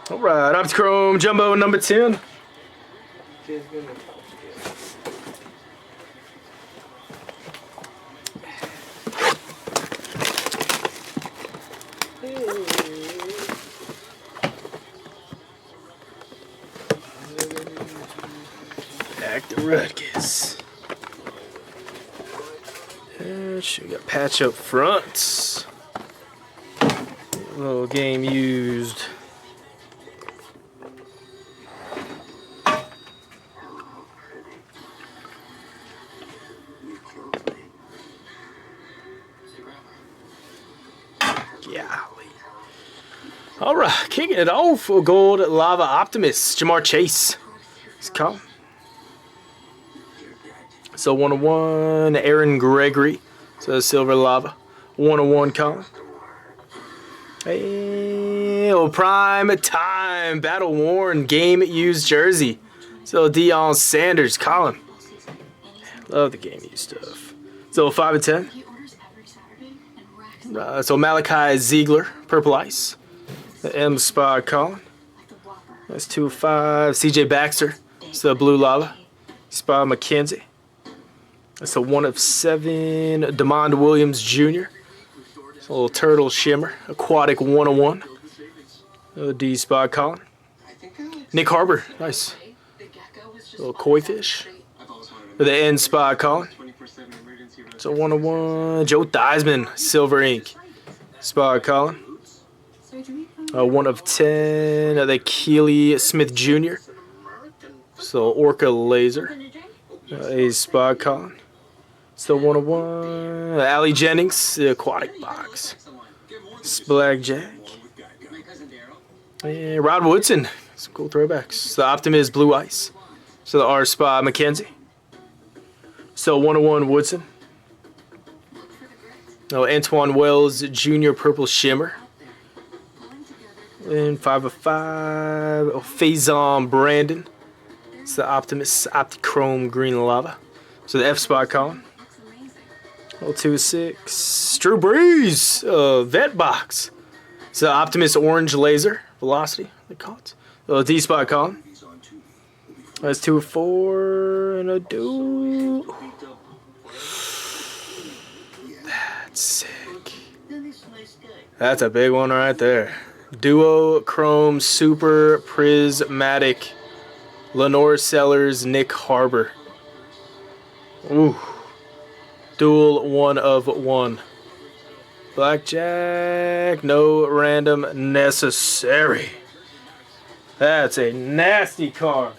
All right, Optichrome Jumbo number 10. Back to Rutgers. We got patch up front. Little game used. Golly. All right, kicking it off for Gold Lava Optimist, Jamar Chase. It's Colin. So 101, Aaron Gregory. So Silver Lava. 101, Colin. Hey, oh, prime time. Battle worn game used jersey. So Deion Sanders, Colin. Love the game used stuff. So 5 and 10. So Malachi Ziegler, Purple Ice. The M Spot, Colin. That's 2 of 5. CJ Baxter. So Blue Lava. Spot McKenzie. That's a 1 of 7. DeMond Williams Jr. It's a little Turtle Shimmer. Aquatic 101. The D Spot, Colin. Nick Harbor. Nice. A little Koi Fish. The N Spot, Colin. It's a 101. Joe Theismann, Silver Ink. Spot, Colin. 1 of 10. The Keely Smith Jr. So Orca Laser. A Spot, Colin. Still 101. Ali Jennings, the Aquatic Box. Blackjack. And Rod Woodson. Some cool throwbacks. The Optimist Blue Ice. So the R Spot McKenzie. So 101 Woodson. Oh, Antoine Wells Jr. Purple Shimmer. And 5 of 5. Oh, Faison Brandon. It's the Optimist Optichrome Green Lava. So the F Spot, Colin. Oh, 2 of 6. Drew Brees. Vet Box. So Optimist Orange Laser. Velocity, they call it. Oh, D Spot, Colin. That's 2 of 4. And a dude. That's sick. That's a big one right there. Duo Chrome Super Prismatic. Lenore Sellers, Nick Harbor. Ooh. Dual 1 of 1. Blackjack, no random necessary. That's a nasty card.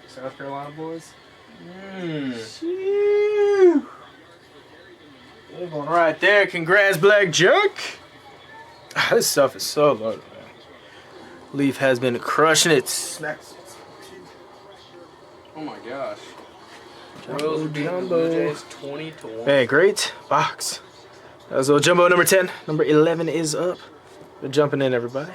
South Carolina boys. Big one right there. Congrats, Blackjack. This stuff is so loaded, man. Leaf has been crushing it. Smacks. Oh my gosh. Jumbo. 20-1. Hey, great box. So Jumbo number 10. Number 11 is up. We're jumping in, everybody.